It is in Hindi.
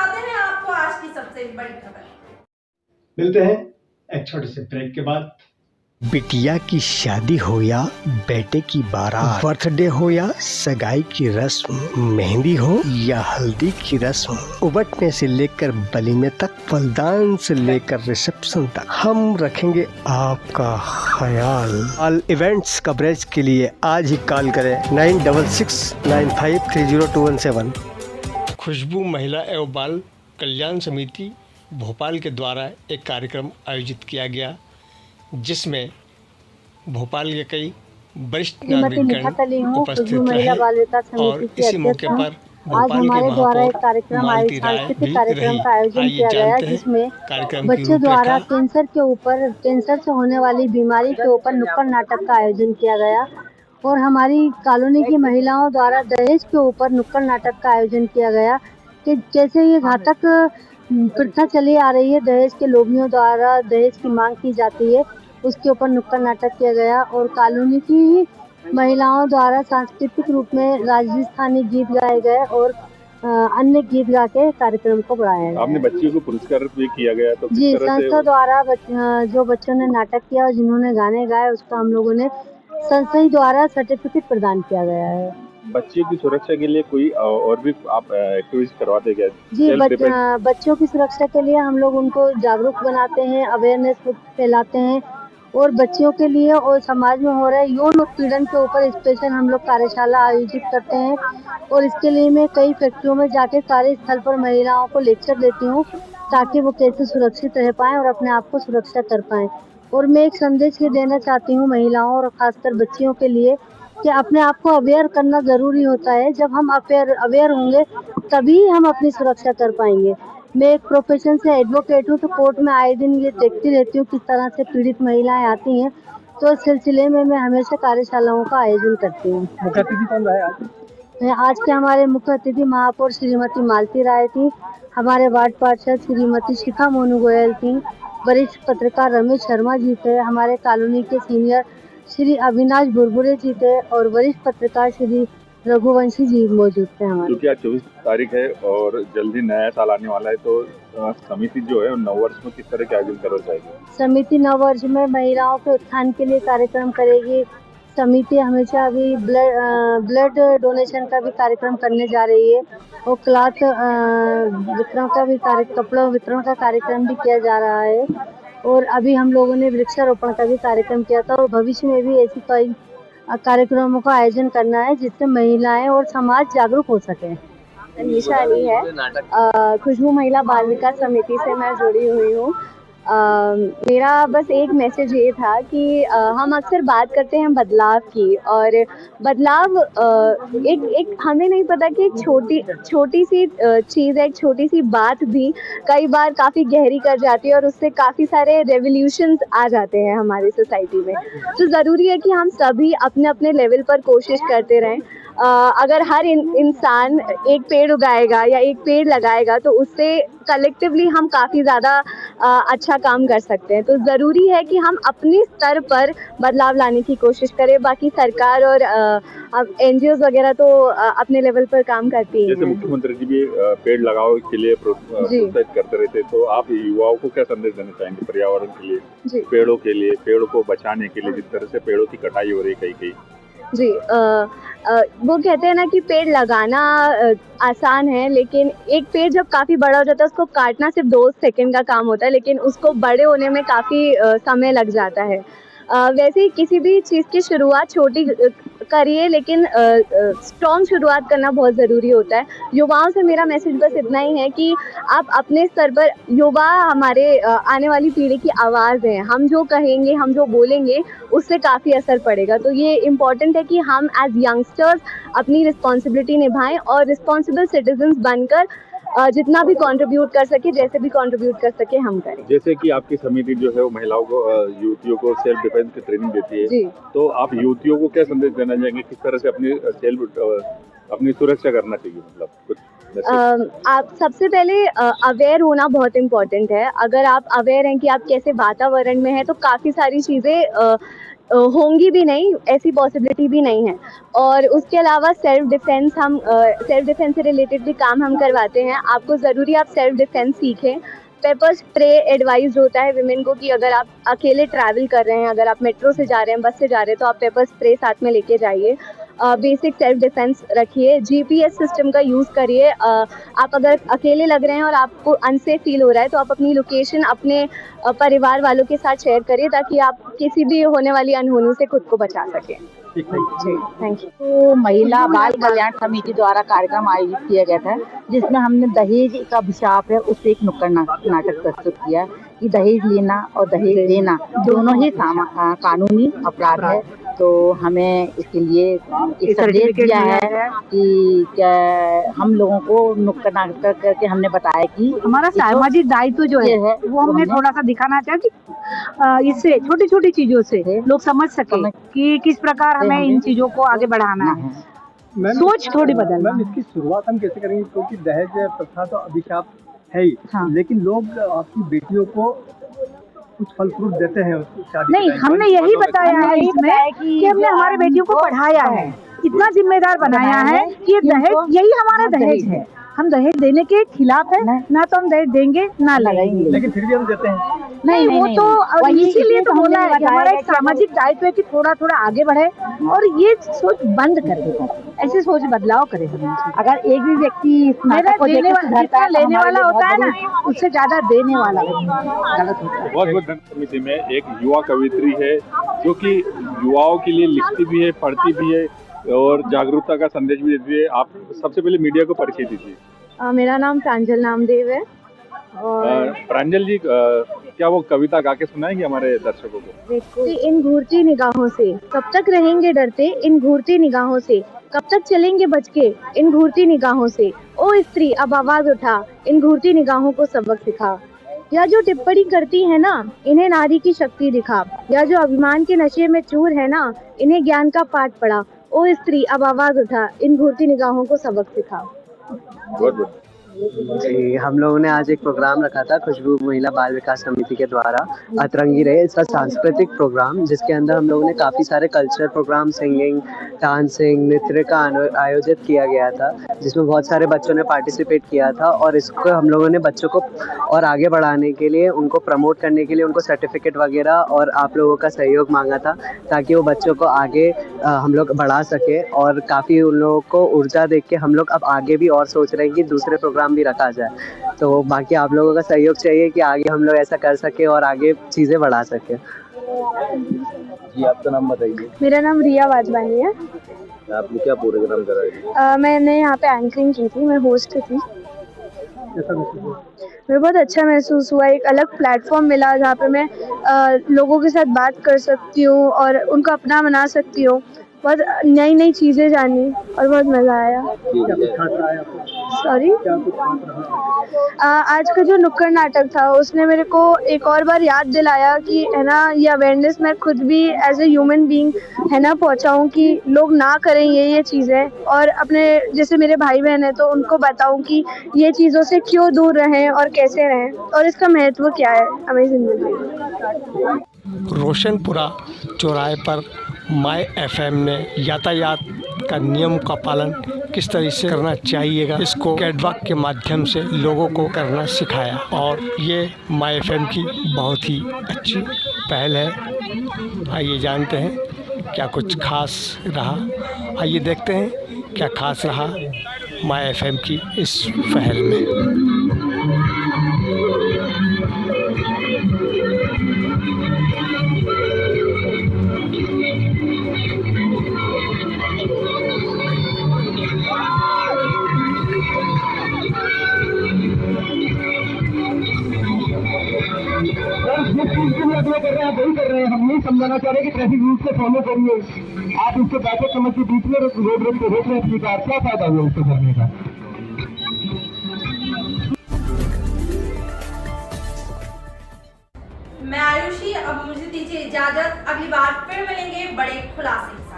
दिखाते हैं आपको आज की सबसे बड़ी खबर। मिलते हैं एक छोटे से ब्रेक के बाद। बिटिया की शादी हो या बेटे की बारात, बर्थडे हो या सगाई की रस्म, मेहंदी हो या हल्दी की रस्म, उबटने से लेकर वलीमे तक, फलदान से लेकर रिसेप्शन तक, हम रखेंगे आपका ख्याल। ऑल इवेंट्स कवरेज के लिए आज ही कॉल करें 9669530217। खुशबू महिला एवं बाल कल्याण समिति भोपाल के द्वारा एक कार्यक्रम आयोजित किया गया, जिसमें भोपाल के कई वरिष्ठ नागरिकगण उपस्थित रहे और इसी मौके पर आज हमारे द्वारा एक कार्यक्रम सांस्कृतिक कार्यक्रम का आयोजन किया गया, जिसमें बच्चों द्वारा कैंसर से होने वाली बीमारी के ऊपर नुक्कड़ नाटक का आयोजन किया गया और हमारी कॉलोनी की महिलाओं द्वारा दहेज के ऊपर नुक्कड़ नाटक का आयोजन किया गया कि जैसे ये घातक प्रथा चली आ रही है, दहेज के लोभियों द्वारा दहेज की मांग की जाती है, उसके ऊपर नुक्कड़ नाटक किया गया और कॉलोनी की महिलाओं द्वारा सांस्कृतिक रूप में राजस्थानी गीत गाए गए और अन्य गीत गा के कार्यक्रम को बढ़ाया गया। आपने बच्चियों को पुरस्कार भी किया गया तो जी, संस्था द्वारा जो बच्चों ने नाटक किया और जिन्होंने गाने गाए उसको हम लोगों ने संस्था द्वारा सर्टिफिकेट प्रदान किया गया है। बच्चियों की सुरक्षा के लिए कोई और भी आप एक्टिविटीज करवाते क्या? जी, बच्चों की सुरक्षा के लिए हम लोग उनको जागरूक बनाते हैं, अवेयरनेस फैलाते हैं और बच्चियों के लिए और समाज में हो रहे यौन उत्पीड़न के ऊपर स्पेशल हम लोग कार्यशाला आयोजित करते हैं और इसके लिए मैं कई फैक्ट्रियों में जाके कार्यस्थल पर महिलाओं को लेक्चर देती हूँ ताकि वो कैसे सुरक्षित रह पाएँ और अपने आप को सुरक्षा कर पाएँ। और मैं एक संदेश ये देना चाहती हूँ महिलाओं और खासकर बच्चियों के लिए कि अपने आप को अवेयर करना ज़रूरी होता है। जब हम अवेयर होंगे तभी हम अपनी सुरक्षा कर पाएंगे। मैं एक प्रोफेशन से एडवोकेट हूँ, तो कोर्ट में आए दिन ये देखती रहती हूँ किस तरह से पीड़ित महिलाएं आती हैं, तो इस सिलसिले में मैं हमेशा कार्यशालाओं का आयोजन करती हूँ। मुख्य अतिथि कौन रहा है आज के हमारे मुख्य अतिथि महापौर श्रीमती मालती राय थी, हमारे वार्ड पार्षद श्रीमती शिखा मोनू गोयल थी, वरिष्ठ पत्रकार रमेश शर्मा जी थे, हमारे कॉलोनी के सीनियर श्री अविनाश बुरबुरे जी थे और वरिष्ठ पत्रकार श्री रघुवंशी जी मौजूद थे हमारे। क्योंकि आज 24 तारीख है और जल्दी नया साल आने वाला है, तो समिति जो है नववर्ष में किस तरह के आयोजन करना चाहेगी? समिति नववर्ष में महिलाओं के उत्थान के लिए कार्यक्रम करेगी। समिति हमेशा अभी ब्लड डोनेशन का भी कार्यक्रम करने जा रही है और क्लॉथ वितरण का भी कपड़ों वितरण का कार्यक्रम भी किया जा रहा है और अभी हम लोगों ने वृक्षारोपण का भी कार्यक्रम किया था और भविष्य में भी ऐसी कई कार्यक्रमों का आयोजन करना है जिससे महिलाएं और समाज जागरूक हो सके। निशा अली है, खुशबू महिला बाल विकास समिति से मैं जुड़ी हुई हूँ। मेरा बस एक मैसेज ये था कि हम अक्सर बात करते हैं बदलाव की और बदलाव एक हमें नहीं पता कि एक छोटी सी चीज़ है, एक छोटी सी बात भी कई बार काफ़ी गहरी कर जाती है और उससे काफ़ी सारे रेवोल्यूशंस आ जाते हैं हमारी सोसाइटी में। तो ज़रूरी है कि हम सभी अपने अपने लेवल पर कोशिश करते रहें। अगर हर इंसान एक पेड़ उगाएगा या एक पेड़ लगाएगा तो उससे कलेक्टिवली हम काफ़ी ज़्यादा अच्छा काम कर सकते हैं। तो ज़रूरी है कि हम अपने स्तर पर बदलाव लाने की कोशिश करें। बाकी सरकार और NGOs वगैरह तो अपने लेवल पर काम करती हैं। जैसे मुख्यमंत्री जी भी पेड़ लगाओ के लिए प्रोत्साहित करते रहते, तो आप युवाओं को क्या संदेश देना चाहेंगे पर्यावरण के लिए, पेड़ों के लिए, पेड़ों को बचाने के लिए, जिस तरह से पेड़ों की कटाई हो रही कहीं? जी, वो कहते हैं ना कि पेड़ लगाना आसान है, लेकिन एक पेड़ जब काफ़ी बड़ा हो जाता है उसको काटना सिर्फ 2 सेकंड का काम होता है, लेकिन उसको बड़े होने में काफ़ी समय लग जाता है। वैसे ही किसी भी चीज़ की शुरुआत छोटी करिए, लेकिन स्ट्रॉन्ग शुरुआत करना बहुत ज़रूरी होता है। युवाओं से मेरा मैसेज बस इतना ही है कि आप अपने स्तर पर, युवा हमारे आने वाली पीढ़ी की आवाज़ है। हम जो कहेंगे, हम जो बोलेंगे, उससे काफ़ी असर पड़ेगा। तो ये इम्पॉर्टेंट है कि हम एज यंगस्टर्स अपनी रिस्पॉन्सिबिलिटी निभाएं और रिस्पॉन्सिबल सिटीजन्स बनकर जितना भी कंट्रीब्यूट कर सके, जैसे भी कंट्रीब्यूट कर सके हम करें। जैसे कि आपकी समिति जो है वो महिलाओं को, युवतियों को सेल्फ डिफेंस की ट्रेनिंग देती है, तो आप युवतियों को क्या संदेश देना चाहेंगे, किस तरह से अपनी सुरक्षा करना चाहिए? मतलब कुछ आप सबसे पहले अवेयर होना बहुत इम्पोर्टेंट है। अगर आप अवेयर हैं कि आप कैसे वातावरण में हैं, तो काफ़ी सारी चीज़ें होंगी भी नहीं, ऐसी पॉसिबिलिटी भी नहीं है। और उसके अलावा सेल्फ डिफेंस से रिलेटेड भी काम हम करवाते हैं। आपको ज़रूरी आप सेल्फ डिफेंस सीखें। पेपर स्प्रे एडवाइज होता है विमेन को कि अगर आप अकेले ट्रैवल कर रहे हैं, अगर आप मेट्रो से जा रहे हैं, बस से जा रहे हैं, तो आप पेपर स्प्रे साथ में लेके जाइए। बेसिक सेल्फ डिफेंस रखिए। GPS सिस्टम का यूज़ करिए। आप अगर अकेले लग रहे हैं और आपको अनसेफ फील हो रहा है तो आप अपनी लोकेशन अपने परिवार वालों के साथ शेयर करिए, ताकि आप किसी भी होने वाली अनहोनी से खुद को बचा सकें। जी, थैंक यू। तो महिला बाल कल्याण समिति द्वारा कार्यक्रम आयोजित किया गया था, जिसमें हमने दहेज का अभिशाप है उस एक नुक्कड़ नाटक प्रस्तुत किया कि दहेज लेना और दहेज देना दोनों ही कानूनी अपराध है। तो हमें इसके लिए एक संदेश दिया है कि क्या हम लोगों को नुक्कड़ नाटक करके हमने बताया कि हमारा सामाजिक दायित्व जो है वो हमने थोड़ा सा दिखाना चाहते कि इससे छोटी छोटी चीजों से लोग समझ सके कि किस प्रकार हमें इन चीजों को आगे बढ़ाना है। सोच थोड़ी बदलना। मैम, इसकी शुरुआत हम कैसे करेंगे, क्योंकि दहेज प्रथा तो अभिशाप है ही, लेकिन लोग आपकी बेटियों को कुछ फल फ्रूट देते हैं शादी नहीं, हमने यही बताया है इसमें कि हमने हमारे बेटियों को पढ़ाया है, इतना जिम्मेदार बनाया है कि दहेज यही हमारा दहेज है। हम दहेज देने के खिलाफ है ना, तो हम दहेज देंगे ना लगाएंगे, लेकिन फिर भी हम देते हैं। नहीं, वो तो इसीलिए तो बोला है कि हमारा एक सामाजिक दायित्व है कि थोड़ा थोड़ा आगे बढ़े और ये सोच बंद कर दे, ऐसे सोच बदलाव करे। अगर एक भी व्यक्ति जितना लेने वाला होता है ना, उससे ज्यादा देने वाला गलत होता है। बहुत समिति में एक युवा कवित्री है जो कि युवाओं के लिए लिखती भी है, पढ़ती भी है और जागरूकता का संदेश भी देती है। आप सबसे पहले मीडिया को परिचय दीजिए। मेरा नाम प्रांजल नामदेव है। और प्रांजल जी, क्या वो कविता गा के सुनाएंगे हमारे दर्शकों को? देखो, इन घूरती निगाहों से कब तक रहेंगे डरते, इन घूरती निगाहों से कब तक चलेंगे बच के, इन घूरती निगाहों से। ओ स्त्री अब आवाज उठा, इन घूरती निगाहों को सबक सिखा। या जो टिप्पणी करती है ना, इन्हें नारी की शक्ति दिखा। या जो अभिमान के नशे में चूर है ना, इन्हें ज्ञान का पाठ पढ़ा। ओ स्त्री अब आवाज उठा, इन घूरती निगाहों को सबक सिखा। जी, हम लोगों ने आज एक प्रोग्राम रखा था खुशबू महिला बाल विकास समिति के द्वारा, अतरंगी रहे। इसका सांस्कृतिक प्रोग्राम जिसके अंदर हम लोगों ने काफ़ी सारे कल्चर प्रोग्राम, सिंगिंग, डांसिंग, नृत्य का आयोजित किया गया था, जिसमें बहुत सारे बच्चों ने पार्टिसिपेट किया था। और इसको हम लोगों ने बच्चों को और आगे बढ़ाने के लिए, उनको प्रमोट करने के लिए उनको सर्टिफिकेट वगैरह और आप लोगों का सहयोग मांगा था, ताकि वो बच्चों को आगे हम लोग बढ़ा सके। और काफ़ी उन लोगों को ऊर्जा देख के हम लोग अब आगे भी और सोच रहे हैं कि दूसरे प्रोग्राम भी रखा जाए। तो बाकी आप लोगों का सहयोग चाहिए कि आगे हम लोग ऐसा कर सके और आगे चीज़ें बढ़ा सके। जी, आपका नाम बताइए। मेरा नाम रिया वाजवानी है। आपने क्या प्रोग्राम करा? मैंने यहाँ पे एंकरिंग की थी, मैं होस्ट थी। मुझे बहुत अच्छा महसूस हुआ, एक अलग प्लेटफॉर्म मिला जहाँ पे मैं लोगों के साथ बात कर सकती हूँ और उनको अपना बना सकती हूँ। बहुत नई नई चीज़ें जानी और बहुत मज़ा आया। सॉरी, आज का जो नुक्कड़ नाटक था उसने मेरे को एक और बार याद दिलाया कि है ना, ये अवेयरनेस मैं खुद भी एज ए ह्यूमन बीइंग है ना पहुँचाऊँ कि लोग ना करें ये चीज़ें, और अपने जैसे मेरे भाई बहन हैं तो उनको बताऊँ कि ये चीज़ों से क्यों दूर रहें और कैसे रहें और इसका महत्व क्या है हमारी ज़िंदगी में। रोशनपुरा चौराहे पर माय FM ने यातायात का नियम का पालन किस तरह से करना चाहिएगा, इसको कैटवॉक के माध्यम से लोगों को करना सिखाया। और ये माय FM की बहुत ही अच्छी पहल है। आइए जानते हैं क्या कुछ खास रहा, आइए देखते हैं क्या खास रहा माय FM की इस पहल में। वही कर रहे हैं, हम नहीं समझाना चाह रहे कि ट्रैफिक रूल्स को फॉलो करिए। आप उसको बैठे समझ के बीच में रोड पे रोक रहे हैं, क्या फायदा हुआ उसको करने का? मैं आयुषी, अब मुझे दीजिए इजाजत। अगली बार फिर मिलेंगे बड़े खुलासे।